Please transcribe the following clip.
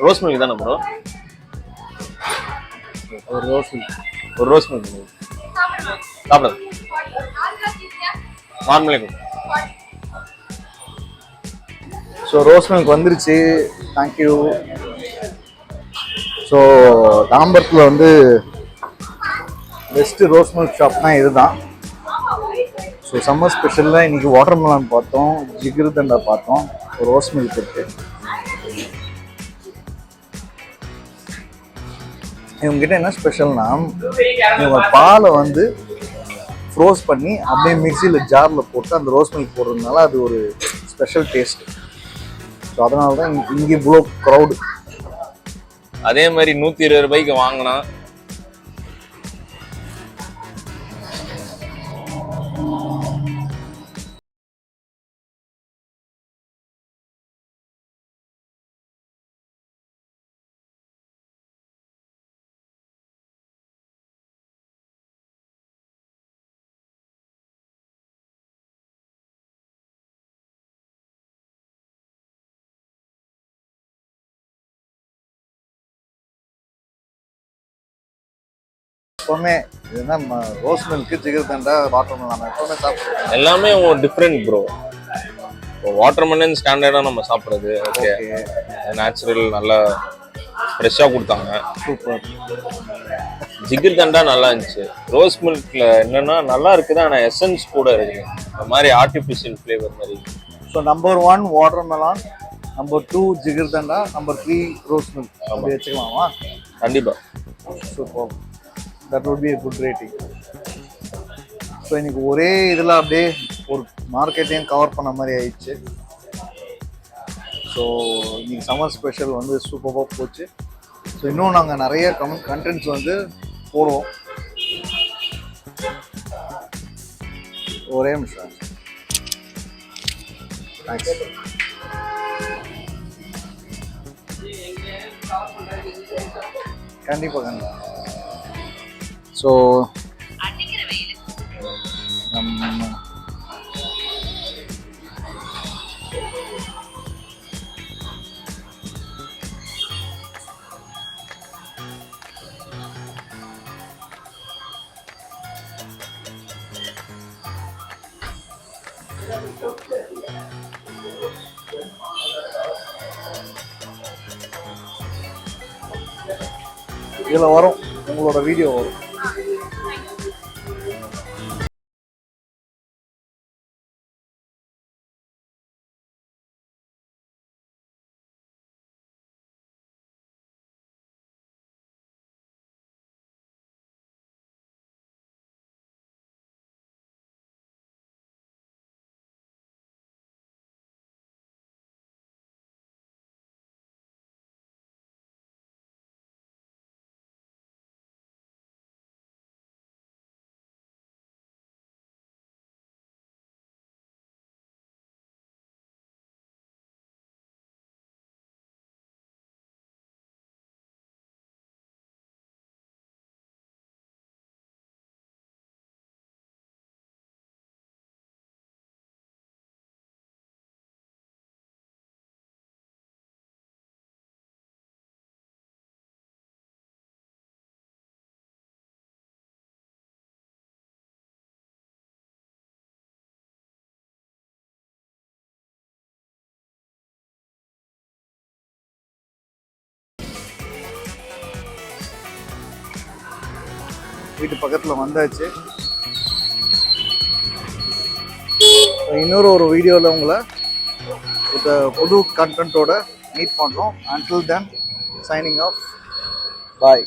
Rose milk தானே bro? ஒரு rose milk. ஒரு ரோஸ் மில்க் சாப்பிடுறது நார்மலே. ஸோ ரோஸ் மில்க் வந்துருச்சு. தேங்க்யூ. ஸோ தாம்பரத்தில் வந்து பெஸ்ட்டு ரோஸ் மில்க் ஷாப்னா இதுதான். ஸோ சம்மர் ஸ்பெஷலில் இன்றைக்கி வாட்டர்மெலான் பார்த்தோம், ஜிகிர்தண்டா பார்த்தோம், ரோஸ் மில்க் இருக்குது. இவங்ககிட்ட என்ன ஸ்பெஷல்னா, இவங்க பாலை வந்து ஃப்ரோஸ் பண்ணி அப்படியே மிக்சியில் ஜாரில் போட்டு அந்த ரோஸ் மில்க் போடுறதுனால அது ஒரு ஸ்பெஷல் டேஸ்ட். ஸோ அதனால தான் இங்கே இவ்வளோ க்ரௌடு. அதே மாதிரி 120 ரூபாய்க்கு வாங்கினா எப்போவுமே இதுதான் ரோஸ் மில்க்கு, ஜிகிர்தண்டா, வாட்டர்மெலான் எப்போவுமே சாப்பிடுவோம். எல்லாமே டிஃப்ரெண்ட் ப்ரோ. இப்போ வாட்டர்மெலன் ஸ்டாண்டர்டாக நம்ம சாப்பிட்றது ஓகே, நேச்சுரல் நல்லா ஃப்ரெஷ்ஷாக கொடுத்தாங்க, சூப்பர். ஜிகிர்தண்டா நல்லா இருந்துச்சு. ரோஸ் மில்க்ல என்னன்னா நல்லா இருக்குது, ஆனால் எசன்ஸ் கூட இருக்குது, இந்த மாதிரி ஆர்டிஃபிஷியல் ஃப்ளேவர் மாதிரி. So number 1 watermelon, number 2 jigarthanda, number 3 rose milk அப்படி வச்சுக்கலாமா? கண்டிப்பாக. Super. That would be a good rating. So இன்னைக்கு ஒரே இதில் அப்படியே ஒரு மார்க்கெட்டையும் கவர் பண்ண மாதிரி ஆயிடுச்சு. ஸோ இன்னைக்கு சம்மர் ஸ்பெஷல் வந்து சூப்பராக போச்சு. ஸோ இன்னும் நாங்கள் நிறைய கண்டென்ட்ஸ் வந்து போடுவோம். ஒரே நிமிஷம். தேங்க்ஸ். கண்டிப்பாக கண்டிப்பாக. ஸோ நம்ம இதில் வரும், உங்களோட வீடியோ வரும். வீட்டு பக்கத்தில் வந்தாச்சு. இன்னொரு வீடியோவில் உங்களை புது கண்டென்ட்டோட மீட் பண்ணுறோம். Until then, signing off. Bye.